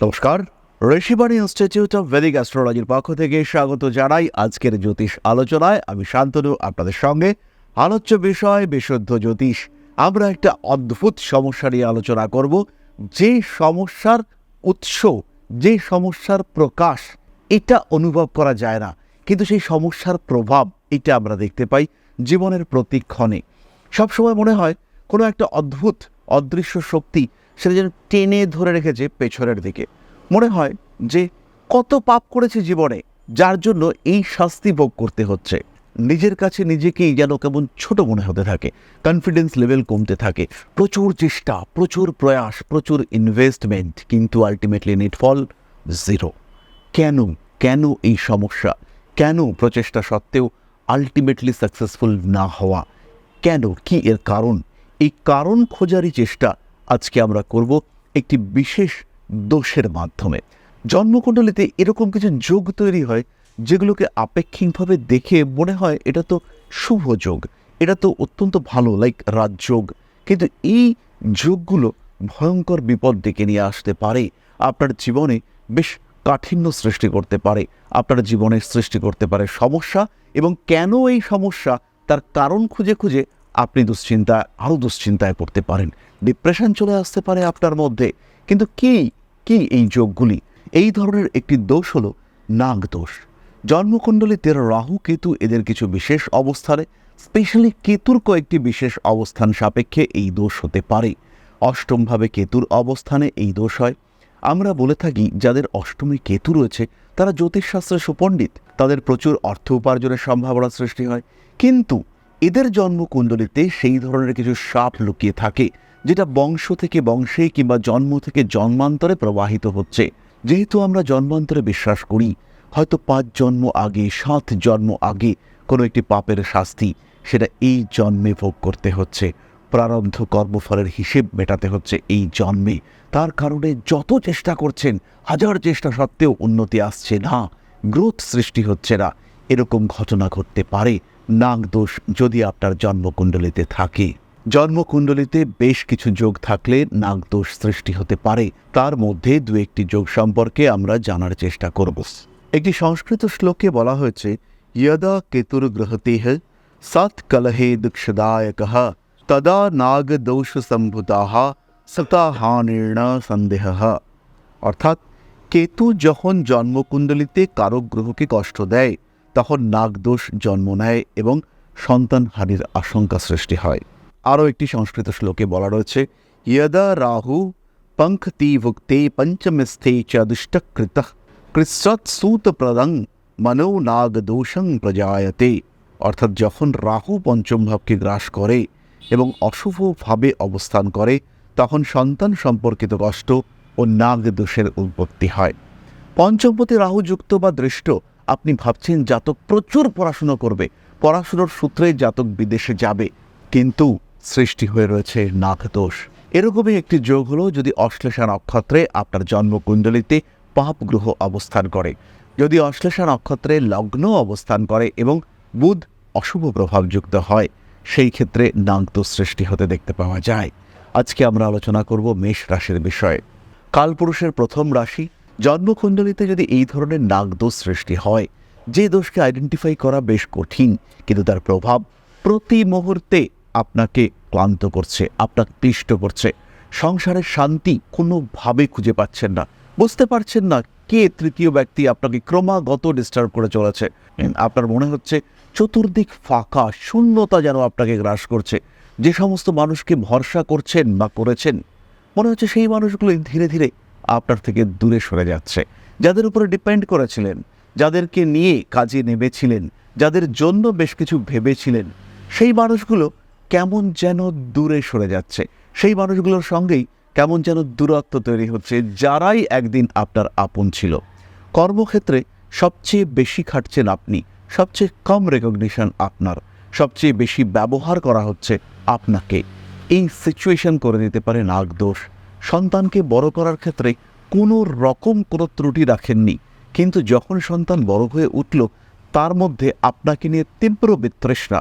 নমস্কার, Rishibani institute of Vedic অ্যাস্ট্রোলজির পক্ষ থেকে স্বাগত জানাই আজকের জ্যোতিষ আলোচনায়। আমি শান্তনু আপনাদের সঙ্গে। আলোচ্য বিষয় বিশুদ্ধ জ্যোতিষ। আমরা একটা অদ্ভুত সমস্যা নিয়ে আলোচনা করব, যে সমস্যার উৎস, যে সমস্যার প্রকাশ এটা অনুভব করা যায় না, কিন্তু সেই সমস্যার প্রভাব এটা আমরা দেখতে পাই জীবনের প্রতিক্ষণে। সবসময় মনে হয় কোনো একটা অদ্ভুত অদৃশ্য শক্তি সেটা যেন টেনে ধরে রেখেছে পেছনের দিকে। মনে হয় যে কত পাপ করেছে জীবনে, যার জন্য এই শাস্তি ভোগ করতে হচ্ছে। নিজের কাছে নিজেকেই যেন কেমন ছোট মনে হতে থাকে, কনফিডেন্স লেভেল কমতে থাকে। প্রচুর চেষ্টা, প্রচুর প্রয়াস, প্রচুর ইনভেস্টমেন্ট, কিন্তু আলটিমেটলি নিটফল জিরো। কেন কেন এই সমস্যা? কেন প্রচেষ্টা সত্ত্বেও আলটিমেটলি সাকসেসফুল না হওয়া? কেন, কি এর কারণ? এই কারণ খোঁজারই চেষ্টা আজকে আমরা করব একটি বিশেষ দোষের মাধ্যমে। জন্মকুণ্ডলিতে এরকম কিছু যোগ তৈরি হয় যেগুলোকে আপেক্ষিকভাবে দেখে মনে হয় এটা তো শুভ যোগ, এটা তো অত্যন্ত ভালো, লাইক রাজযোগ। কিন্তু এই যোগগুলো ভয়ঙ্কর বিপদ ডেকে নিয়ে আসতে পারে, আপনার জীবনে বেশ কাঠিন্য সৃষ্টি করতে পারে, আপনার জীবনে সৃষ্টি করতে পারে সমস্যা। এবং কেন এই সমস্যা, তার কারণ খুঁজে খুঁজে আপনি আরও দুশ্চিন্তায় পড়তে পারেন, ডিপ্রেশন চলে আসতে পারে আপনার মধ্যে। কিন্তু কি কি এই যোগগুলি? এই ধরনের একটি দোষ হলো নাগ দোষ। জন্মকুণ্ডলিতে রাহু কেতু এদের কিছু বিশেষ অবস্থানে, স্পেশালি কেতুর কয়েকটি বিশেষ অবস্থান সাপেক্ষে এই দোষ হতে পারে। অষ্টমভাবে কেতুর অবস্থানে এই দোষ হয়। আমরা বলে থাকি যাদের অষ্টমী কেতু রয়েছে তারা জ্যোতিষশাস্ত্রে সুপণ্ডিত, তাদের প্রচুর অর্থ উপার্জনের সম্ভাবনা সৃষ্টি হয়। কিন্তু এদের জন্মকুণ্ডলিতে সেই ধরনের কিছু সাপ লুকিয়ে থাকে, যেটা বংশ থেকে বংশে কিংবা জন্ম থেকে জন্মান্তরে প্রবাহিত হচ্ছে। যেহেতু আমরা জন্মান্তরে বিশ্বাস করি, হয়তো 5 জন্ম আগে, 7 জন্ম আগে কোনো একটি পাপের শাস্তি সেটা এই জন্মে ভোগ করতে হচ্ছে, প্রারব্ধ কর্মফলের হিসেব মেটাতে হচ্ছে এই জন্মে। তার কারণে যত চেষ্টা করছেন, হাজার চেষ্টা সত্ত্বেও উন্নতি আসছে না, গ্রোথ সৃষ্টি হচ্ছে না। এরকম ঘটনা ঘটতে পারে নাগদোষ যদি আপনার জন্মকুণ্ডলিতে থাকে। জন্মকুণ্ডলিতে বেশ কিছু যোগ থাকলে নাগদোষ সৃষ্টি হতে পারে। তার মধ্যে দু একটি যোগ সম্পর্কে আমরা জানার চেষ্টা করব। একটি সংস্কৃত শ্লোকে বলা হয়েছে, ইয়দা কেতুর গ্রহতেহ সৎ কলহে দুঃখদায়কঃ তদা নাগদোষ সম্ভূতাঃ সতাহানির্ণ সন্দেহ। অর্থাৎ কেতু যখন জন্মকুণ্ডলিতে কারক গ্রহকে কষ্ট দেয় তখন নাগদোষ জন্ম নেয় এবং সন্তানহানির আশঙ্কা সৃষ্টি হয়। আরও একটি সংস্কৃত শ্লোকে বলা রয়েছে, ইয়দা রাহু পঙ্খতি ভুক্তে পঞ্চমস্থে চ দুষ্টকৃতঃ কৃচ্ছৎসূতপ্রদং মনো নাগদোষং প্রজায়তে। অর্থাৎ যখন রাহু পঞ্চম ভাবকে গ্রাস করে এবং অশুভভাবে অবস্থান করে তখন সন্তান সম্পর্কিত কষ্ট ও নাগদোষের উৎপত্তি হয়। পঞ্চমপতি রাহুযুক্ত বা দৃষ্ট, আপনি ভাবছেন জাতক প্রচুর পড়াশুনো করবে, পড়াশুনোর সূত্রে জাতক বিদেশে যাবে, কিন্তু সৃষ্টি হয়ে রয়েছে নাগদোষ। এরকমই একটি যোগ হলো যদি অশ্লেষা নক্ষত্রে আপনার জন্মকুণ্ডলিতে পাপ গ্রহ অবস্থান করে, যদি অশ্লেষা নক্ষত্রে লগ্ন অবস্থান করে এবং বুধ অশুভ প্রভাবযুক্ত হয়, সেই ক্ষেত্রে নাগদোষ সৃষ্টি হতে দেখতে পাওয়া যায়। আজকে আমরা আলোচনা করব মেষ রাশির বিষয়ে। কালপুরুষের প্রথম রাশি। জন্মকুণ্ডলিতে যদি এই ধরনের নাগদোষ সৃষ্টি হয়, যে দোষকে আইডেন্টিফাই করা বেশ কঠিন, কিন্তু তার প্রভাব প্রতি মুহূর্তে আপনাকে ক্লান্ত করছে, আপনাকে ক্লিষ্ট করছে। সংসারের শান্তি কোনোভাবে খুঁজে পাচ্ছেন না, বুঝতে পারছেন না কে তৃতীয় ব্যক্তি আপনাকে ক্রমাগত ডিস্টার্ব করে চলেছে। আপনার মনে হচ্ছে চতুর্দিক ফাঁকা, শূন্যতা যেন আপনাকে গ্রাস করছে। যে সমস্ত মানুষকে ভরসা করছেন বা করেছেন, মনে হচ্ছে সেই মানুষগুলো ধীরে ধীরে আপনার থেকে দূরে সরে যাচ্ছে। যাদের উপরে ডিপেন্ড করেছিলেন, যাদেরকে নিয়ে কাজে নেমেছিলেন, যাদের জন্য বেশ কিছু ভেবেছিলেন, সেই মানুষগুলো কেমন যেন দূরে সরে যাচ্ছে। সেই মানুষগুলোর সঙ্গেই কেমন যেন দূরত্ব তৈরি হচ্ছে, যারাই একদিন আপনার আপন ছিল। কর্মক্ষেত্রে সবচেয়ে বেশি খাটছেন আপনি, সবচেয়ে কম রেকগনিশন আপনার, সবচেয়ে বেশি ব্যবহার করা হচ্ছে আপনাকে। এই সিচুয়েশন করে দিতে পারে নাগদোষ। সন্তানকে বড় করার ক্ষেত্রে কোনো রকম কোনো ত্রুটি রাখেননি, কিন্তু যখন সন্তান বড় হয়ে উঠল তার মধ্যে আপনাকে নিয়ে তীব্র বিতৃষ্ণা।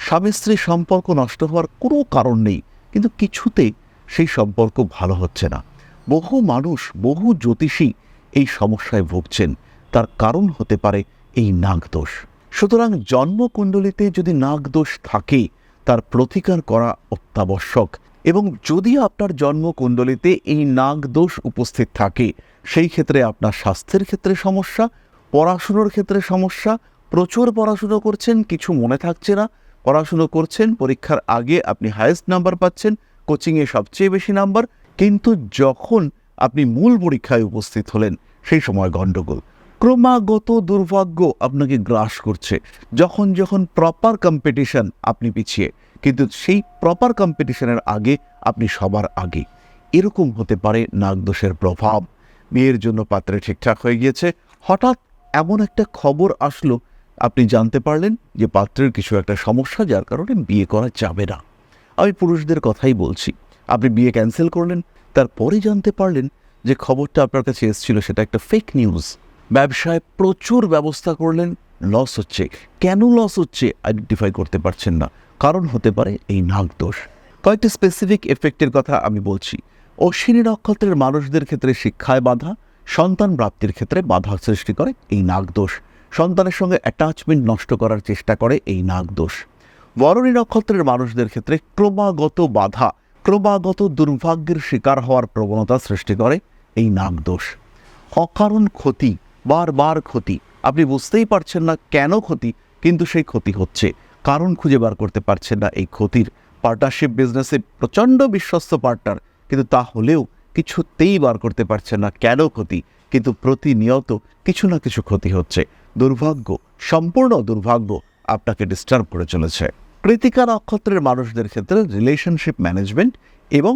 স্বামী স্ত্রী সম্পর্ক নষ্ট হওয়ার কোনো কারণ নেই, কিন্তু কিছুতেই সেই সম্পর্ক ভালো হচ্ছে না। বহু মানুষ, বহু জ্যোতিষী এই সমস্যায় ভুগছেন। তার কারণ হতে পারে এই নাগদোষ। সুতরাং জন্মকুণ্ডলিতে যদি নাগদোষ থাকে তার প্রতিকার করা অত্যাবশ্যক। এবং যদি আপনার জন্মকুণ্ডলিতে এই নাগদোষ উপস্থিত থাকে সেই ক্ষেত্রে আপনার স্বাস্থ্যের ক্ষেত্রে সমস্যা, পড়াশুনোর ক্ষেত্রে সমস্যা, প্রচুর পড়াশুনো করছেন কিছু মনে থাকছে না, পড়াশুনো করছেন পরীক্ষার আগে আপনি হায়েস্ট নাম্বার পাচ্ছেন, কোচিংয়ে সবচেয়ে বেশি নাম্বার, কিন্তু যখন আপনি মূল পরীক্ষায় উপস্থিত হলেন সেই সময় গণ্ডগোল। ক্রমাগত দুর্ভাগ্য আপনাকে গ্রাস করছে। যখন যখন প্রপার কম্পিটিশন আপনি পিছিয়ে, কিন্তু সেই প্রপার কম্পিটিশনের আগে আপনি সবার আগে। এরকম হতে পারে নাগদোষের প্রভাব। বিয়ের জন্য পাত্রে ঠিকঠাক হয়ে গিয়েছে, হঠাৎ এমন একটা খবর আসলো, আপনি জানতে পারলেন যে পাত্রের কিছু একটা সমস্যা, যার কারণে বিয়ে করা যাবে না। আমি পুরুষদের কথাই বলছি। আপনি বিয়ে ক্যান্সেল করলেন, তারপরে জানতে পারলেন যে খবরটা আপনার কাছে এসেছিল সেটা একটা ফেক নিউজ। ব্যবসায় প্রচুর ব্যবস্থা করলেন, লস হচ্ছে। কেন লস হচ্ছে আইডেন্টিফাই করতে পারছেন না, কারণ হতে পারে এই নাগদোষ। কয়েকটি স্পেসিফিক এফেক্টের কথা আমি বলছি। অশ্বিনী নক্ষত্রের মানুষদের ক্ষেত্রে শিক্ষায় বাধা, সন্তান প্রাপ্তির ক্ষেত্রে বাধা সৃষ্টি করে এই নাগদোষ। সন্তানের সঙ্গে অ্যাটাচমেন্ট নষ্ট করার চেষ্টা করে এই নাগদোষ। বরণী নক্ষত্রের মানুষদের ক্ষেত্রে ক্রমাগত বাধা, ক্রমাগত দুর্ভাগ্যের শিকার হওয়ার প্রবণতা সৃষ্টি করে এই নাগদোষ। অকারণ ক্ষতি, বারবার ক্ষতি, আপনি বুঝতেই পারছেন না কেন ক্ষতি, কিন্তু সেই ক্ষতি হচ্ছে, কারণ খুঁজে বার করতে পারছেন না এই ক্ষতির। পার্টনারশিপ বিজনেসে প্রচণ্ড বিশ্বস্ত পার্টনার, কিন্তু তা হলেও কিছুতেই বার করতে পারছেন না কেন ক্ষতি, কিন্তু প্রতিনিয়ত কিছু না কিছু ক্ষতি হচ্ছে। দুর্ভাগ্য, সম্পূর্ণ দুর্ভাগ্য আপনাকে ডিস্টার্ব করে চলেছে। কৃতিকা নক্ষত্রের মানুষদের ক্ষেত্রে রিলেশনশিপ ম্যানেজমেন্ট এবং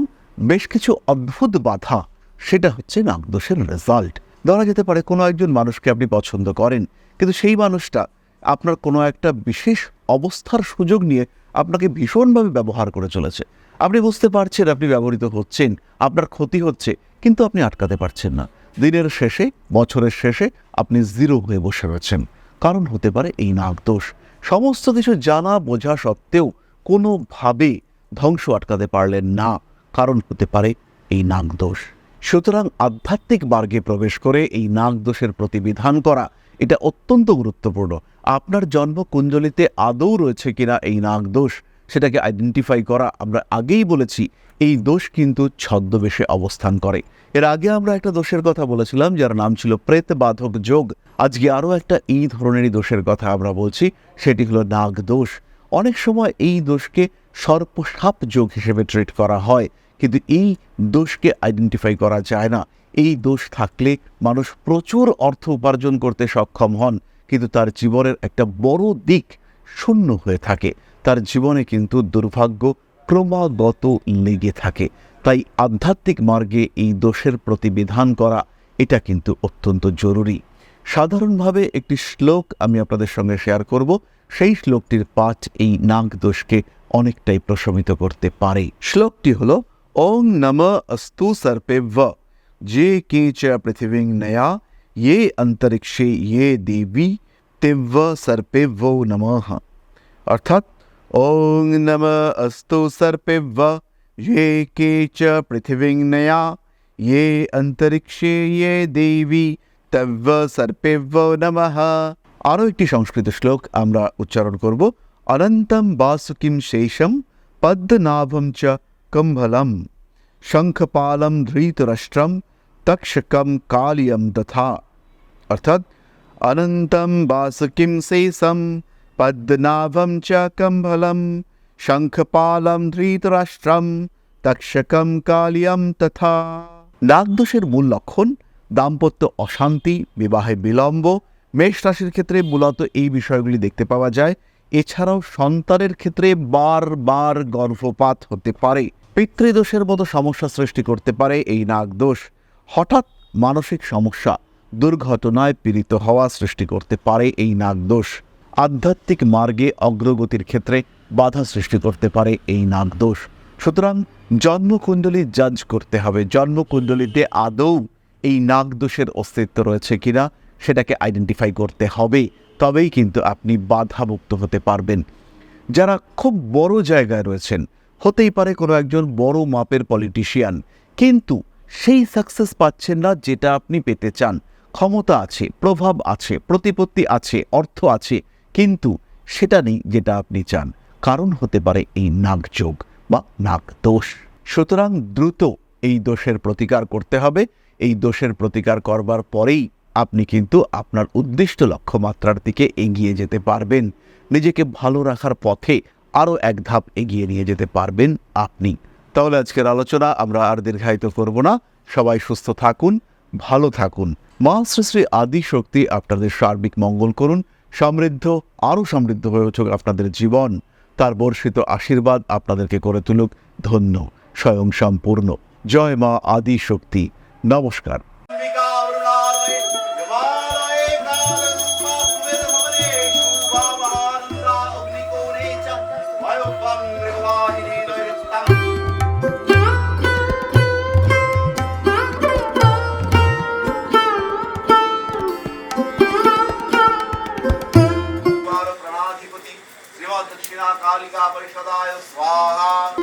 বেশ কিছু অদ্ভুত বাধা, সেটা হচ্ছে নাগদোষের রেজাল্ট। ধরা যেতে পারে কোনো একজন মানুষকে আপনি পছন্দ করেন, কিন্তু সেই মানুষটা আপনার কোনো একটা বিশেষ অবস্থার সুযোগ নিয়ে আপনাকে ভীষণভাবে ব্যবহার করে চলেছে। আপনি বুঝতে পারছেন আপনি ব্যবহৃত হচ্ছেন, আপনার ক্ষতি হচ্ছে, কিন্তু আপনি আটকাতে পারছেন না। দিনের শেষে, বছরের শেষে আপনি জিরো হয়ে বসে রয়েছেন। কারণ হতে পারে এই নাগদোষ। সমস্ত কিছু জানা বোঝা সত্ত্বেও কোনোভাবে ধ্বংস আটকাতে পারলেন না, কারণ হতে পারে এই নাগদোষ। সুতরাং আধ্যাত্মিক মার্গে প্রবেশ করে এই নাগদোষের প্রতিবিধান করা এটা অত্যন্ত গুরুত্বপূর্ণ। আপনার জন্মকুণ্ডলিতে আদৌ রয়েছে কিনা এই নাগদোষ সেটাকে আইডেন্টিফাই করা। আমরা আগেই বলেছি এই দোষ কিন্তু ছদ্মবেশে অবস্থান করে। এর আগে আমরা একটা দোষের কথা বলেছিলাম যার নাম ছিল প্রেতবাধক যোগ। আজকে আরও একটা এই ধরনেরই দোষের কথা আমরা বলছি, সেটি হলো নাগদোষ। অনেক সময় এই দোষকে সর্পসাপ যোগ হিসেবে ট্রিট করা হয়, কিন্তু এই দোষকে আইডেন্টিফাই করা যায় না। এই দোষ থাকলে মানুষ প্রচুর অর্থ উপার্জন করতে সক্ষম হন, কিন্তু তার জীবনের একটা বড় দিক শূন্য হয়ে থাকে। তার জীবনে কিন্তু দুর্ভাগ্য ক্রমাগত লেগে থাকে। তাই আধ্যাত্মিক মার্গে এই দোষের প্রতিবিধান করা এটা কিন্তু অত্যন্ত জরুরি। সাধারণভাবে একটি শ্লোক আমি আপনাদের সঙ্গে শেয়ার করব। সেই শ্লোকটির পাঠ এই নাগদোষকে অনেকটাই প্রশমিত করতে পারে। শ্লোকটি হলো ওং নমঃ অস্তু সর্পেভ্য যে কেচ পৃথিবীং নয়া ये अंतरिक्षे ये देवी तेव्য सर्पेभ্যো নমঃ। অর্থাৎ ওং নমঃ অস্তু সর্পেভ্য ये কেচ পৃথিবীং নয়া ये अंतरिक्षे ये देवी তেব্য সর্পেভ্যো নমঃ। আরও একটি সংস্কৃত শ্লোক আমরা উচ্চারণ করব। অনন্তম বাসুকিম শেষম পদ্মনাভম চ কম্ভলম শঙ্খপালম ধৃতরাষ্ট্রম তক্ষকম কালিয়ম তথা। অর্থাৎ অনন্তম বাসুকিম শেষম পদ্মনাভম চ কম্ভলম শঙ্খপালম ধৃতরাষ্ট্রম তক্ষকম কালিয়ম তথা। নাগদোষের মূল লক্ষণ দাম্পত্য অশান্তি, বিবাহে বিলম্ব। মেষ রাশির ক্ষেত্রে মূলত এই বিষয়গুলি দেখতে পাওয়া যায়। এছাড়াও সন্তানের ক্ষেত্রে বারবার গর্ভপাত হতে পারে। পিতৃদোষের মতো সমস্যা সৃষ্টি করতে পারে এই নাগদোষ। হঠাৎ মানসিক সমস্যা, দুর্ঘটনায় পীড়িত হওয়া সৃষ্টি করতে পারে এই নাগদোষ। আধ্যাত্মিক মার্গে অগ্রগতির ক্ষেত্রে বাধা সৃষ্টি করতে পারে এই নাগদোষ। সুতরাং জন্মকুণ্ডলী জাজ করতে হবে, জন্মকুণ্ডলীতে আদৌ এই নাগদোষের অস্তিত্ব রয়েছে কিনা সেটাকে আইডেন্টিফাই করতে হবে, তবেই কিন্তু আপনি বাধামুক্ত হতে পারবেন। যারা খুব বড় জায়গায় রয়েছেন, হতেই পারে কোনো একজন বড় মাপের পলিটিশিয়ান, কিন্তু সেই সাকসেস পাচ্ছেন না যেটা আপনি পেতে চান। ক্ষমতা আছে, প্রভাব আছে, প্রতিপত্তি আছে, অর্থ আছে, কিন্তু সেটা নেই যেটা আপনি চান। কারণ হতে পারে এই নাগযোগ বা নাগদোষ। সুতরাং দ্রুত এই দোষের প্রতিকার করতে হবে। এই দোষের প্রতিকার করবার পরেই আপনি কিন্তু আপনার উদ্দিষ্ট লক্ষ্যমাত্রার দিকে এগিয়ে যেতে পারবেন। নিজেকে ভালো রাখার পথে আরও এক ধাপ এগিয়ে নিয়ে যেতে পারবেন আপনি। তাহলে আজকের আলোচনা আমরা আর দীর্ঘায়িত করব না। সবাই সুস্থ থাকুন, ভালো থাকুন। মা শ্রী শ্রী আদি শক্তি আপনাদের সার্বিক মঙ্গল করুন। সমৃদ্ধ, আরও সমৃদ্ধ হয়ে উঠুক আপনাদের জীবন। তার বর্ষিত আশীর্বাদ আপনাদেরকে করে তুলুক ধন্য, স্বয়ং সম্পূর্ণ। জয় মা আদি শক্তি। নমস্কার। दक्षिणा कालिका परिषदाय स्वाहा।